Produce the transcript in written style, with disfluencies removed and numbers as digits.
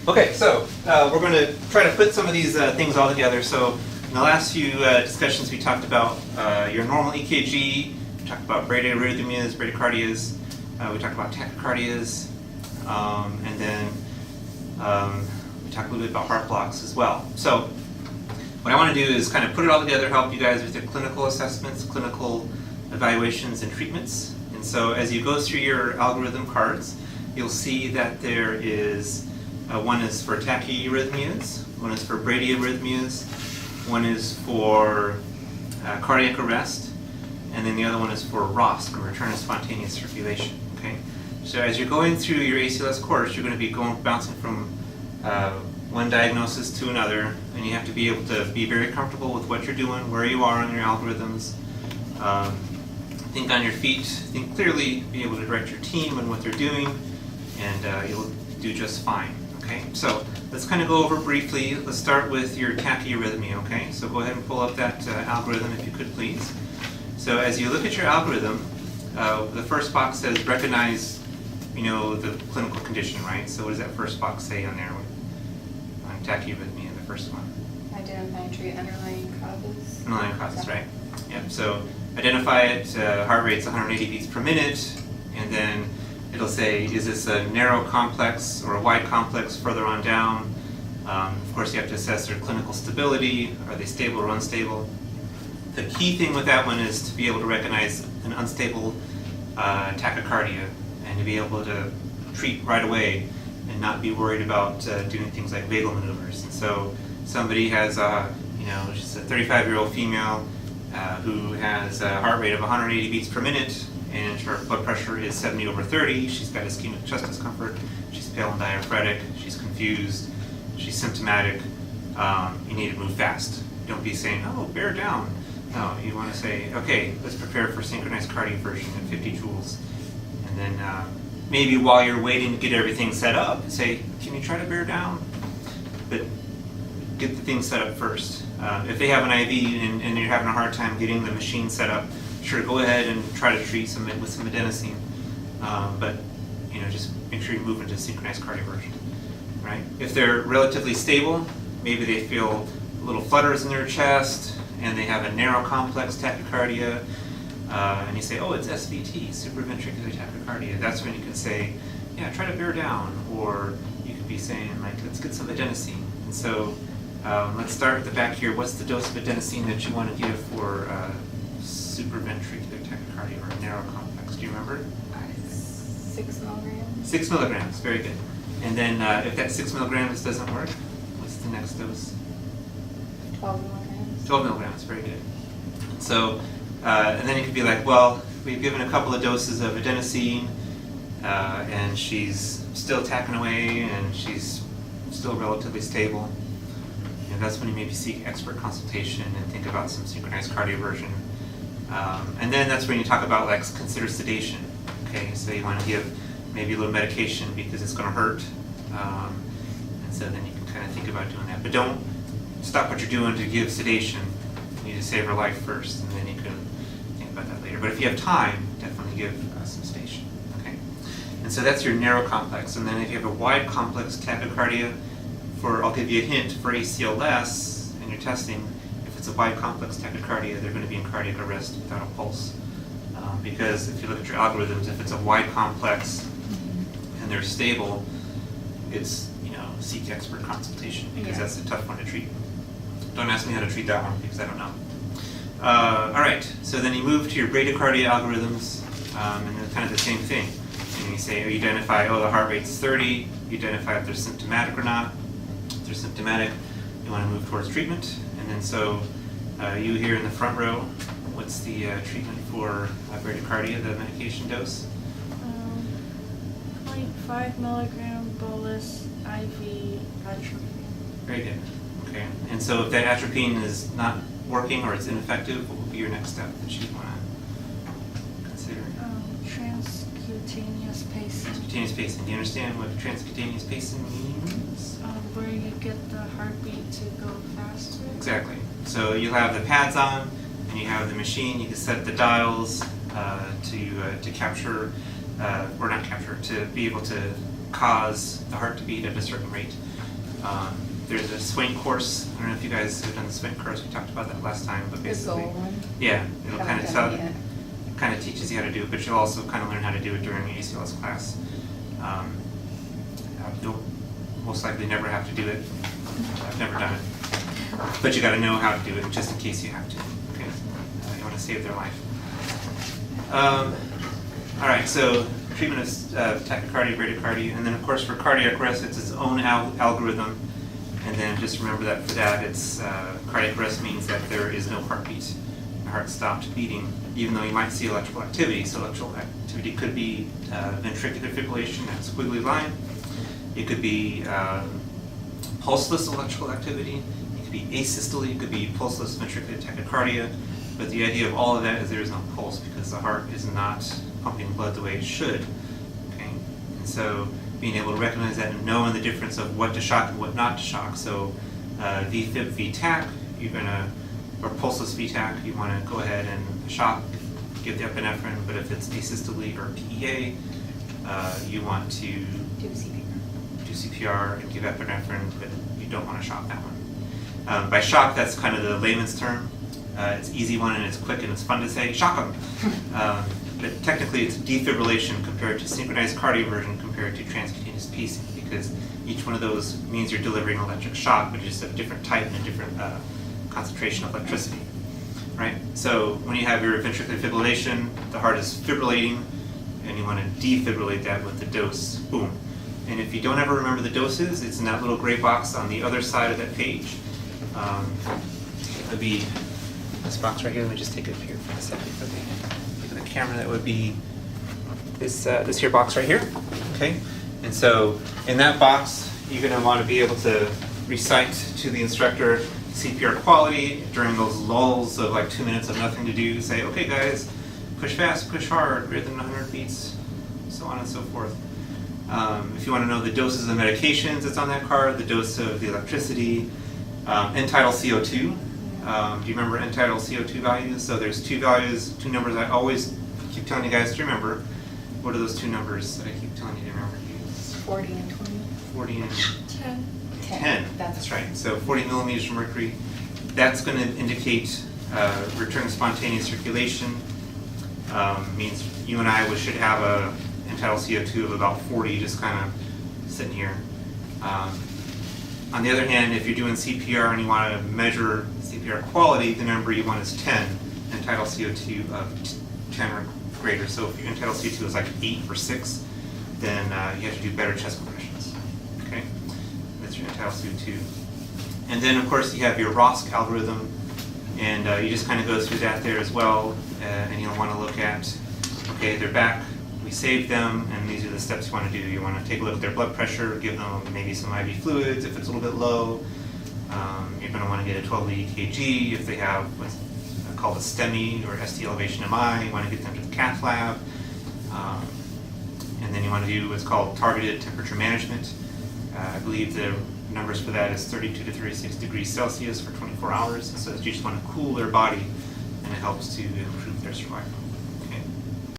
Okay, so we're going to try to put some of these things all together. So in the last few discussions, we talked about your normal EKG, we talked about bradyarrhythmias, bradycardias, we talked about tachycardias, and then we talked a little bit about heart blocks as well. So what I want to do is kind of put it all together, help you guys with your clinical assessments, clinical evaluations, and treatments. And so as you go through your algorithm cards, you'll see that there is one is for tachyarrhythmias, one is for bradyarrhythmias, one is for cardiac arrest, and then the other one is for ROSC, or return of spontaneous circulation. Okay, so as you're going through your ACLS course, you're going to be bouncing from one diagnosis to another, and you have to be able to be very comfortable with what you're doing, where you are on your algorithms. Think on your feet, think clearly, be able to direct your team on what they're doing, and you'll do just fine. Okay, so let's kind of go over briefly. Let's start with your tachyarrhythmia. Okay, so go ahead and pull up that algorithm if you could, please. So as you look at your algorithm, the first box says recognize, the clinical condition, right? So what does that first box say on there on tachyarrhythmia, the first one? Identify and treat underlying causes. Underlying causes, right? Yep. So identify it. Heart rate's 180 beats per minute, and then it'll say, is this a narrow complex or a wide complex further on down? Of course, you have to assess their clinical stability. Are they stable or unstable? The key thing with that one is to be able to recognize an unstable tachycardia and to be able to treat right away and not be worried about doing things like vagal maneuvers. And so somebody has, she's a 35-year-old female who has a heart rate of 180 beats per minute, and her blood pressure is 70/30. She's got ischemic chest discomfort. She's pale and diaphoretic. She's confused. She's symptomatic. You need to move fast. Don't be saying, "Oh, bear down." No, you want to say, "Okay, let's prepare for synchronized cardioversion at 50 joules," and then maybe while you're waiting to get everything set up, say, "Can you try to bear down?" But get the thing set up first. If they have an IV and you're having a hard time getting the machine set up, sure, go ahead and try to treat with some adenosine, but just make sure you move into synchronized cardioversion, right? If they're relatively stable, maybe they feel little flutters in their chest, and they have a narrow complex tachycardia, and you say, oh, it's SVT, supraventricular tachycardia. That's when you can say, yeah, try to bear down, or you could be saying, like, let's get some adenosine. And so let's start at the back here. What's the dose of adenosine that you want to give for supraventricular tachycardia or narrow complex? Do you remember? 6 milligrams. 6 milligrams, very good. And then if that 6 milligrams doesn't work, what's the next dose? 12 milligrams. 12 milligrams, very good. So, and then you could be like, well, we've given a couple of doses of adenosine, and she's still tacking away, and she's still relatively stable. And that's when you maybe seek expert consultation and think about some synchronized cardioversion. And then that's when you talk about, like, consider sedation. Okay, so you want to give maybe a little medication because it's going to hurt. And so then you can kind of think about doing that. But don't stop what you're doing to give sedation. You need to save her life first, and then you can think about that later. But if you have time, definitely give some sedation. Okay, and so that's your narrow complex. And then if you have a wide complex tachycardia, I'll give you a hint for ACLS and your testing. If it's a wide complex tachycardia, they're going to be in cardiac arrest without a pulse. Because if you look at your algorithms, if it's a wide complex and they're stable, it's, seek expert consultation because that's a tough one to treat. Don't ask me how to treat that one because I don't know. All right, so then you move to your bradycardia algorithms, and they're kind of the same thing. And you say, you identify, the heart rate's 30, you identify if they're symptomatic or not. If they're symptomatic, you want to move towards treatment. And then so you here in the front row, what's the treatment for bradycardia, the medication dose? 0.5 milligram bolus IV atropine. Very good. Okay. And so if that atropine is not working or it's ineffective, what would be your next step that you want to consider? Transcutaneous pacing. Transcutaneous pacing. Do you understand what transcutaneous pacing means? Where you get the heartbeat to go faster. Exactly. So you'll have the pads on, and you have the machine. You can set the dials to capture, or not capture, to be able to cause the heart to beat at a certain rate. There's a SWING course. I don't know if you guys have done the SWING course. We talked about that last time, but The basically, goal one. yeah, it'll kind of Haven't tell, done it yet. kind of teaches you how to do it, but you'll also kind of learn how to do it during the ACLS class. You'll most likely never have to do it. I've never done it, but you got to know how to do it just in case you have to. Okay, you want to save their life. All right, so treatment of tachycardia, bradycardia, and then of course for cardiac arrest, it's its own algorithm. And then just remember that for that, it's cardiac arrest means that there is no heartbeat. The heart stopped beating, even though you might see electrical activity. So electrical activity could be ventricular fibrillation, that squiggly line. It could be pulseless electrical activity. It could be asystole. It could be pulseless ventricular tachycardia. But the idea of all of that is there is no pulse because the heart is not pumping blood the way it should. Okay, and so being able to recognize that and knowing the difference of what to shock and what not to shock. So VFib, VTAC, you're gonna, or pulseless VTAC, you want to go ahead and shock, give the epinephrine. But if it's asystole or PEA, you want to Do CPR. do CPR and give epinephrine, but you don't want to shock that one. By shock, that's kind of the layman's term. It's an easy one and it's quick and it's fun to say, shock them. But technically it's defibrillation compared to synchronized cardioversion compared to transcutaneous pacing, because each one of those means you're delivering electric shock, but just a different type and a different concentration of electricity, right? So when you have your ventricular fibrillation, the heart is fibrillating, and you want to defibrillate that with the dose, boom. And if you don't ever remember the doses, it's in that little gray box on the other side of that page. It would be this box right here. Let me just take it here for a second for the camera. That would be this this here box right here. Okay, and so in that box, you're going to want to be able to recite to the instructor CPR quality during those lulls of like 2 minutes of nothing to do. Say, okay, guys, push fast, push hard, greater than 100 beats, so on and so forth. If you want to know the doses of the medications that's on that card, the dose of the electricity, end-tidal CO2. Do you remember end-tidal CO2 values? So there's two values, two numbers I always keep telling you guys to remember. What are those two numbers that I keep telling you to remember? 40 and 20. 40 and 10. 10. That's right. So 40 millimeters of mercury. That's going to indicate return spontaneous circulation. Means you and I should have a end-tidal CO2 of about 40, just kind of sitting here. On the other hand, if you're doing CPR and you want to measure CPR quality, the number you want is 10, end-tidal CO2 of 10 or greater. So if your end-tidal CO2 is like 8 or 6, then you have to do better chest compressions. Okay, that's your end-tidal CO2. And then of course you have your ROSC algorithm, and you just kind of go through that there as well. And you'll want to look at, okay, they're back. We saved them, and these are the steps you want to do. You want to take a look at their blood pressure, give them maybe some IV fluids if it's a little bit low. You're going to want to get a 12 lead EKG if they have what's called a STEMI or ST elevation MI. You want to get them to the cath lab. And then you want to do what's called targeted temperature management. I believe the numbers for that is 32 to 36 degrees Celsius for 24 hours. So you just want to cool their body, and it helps to improve their survival.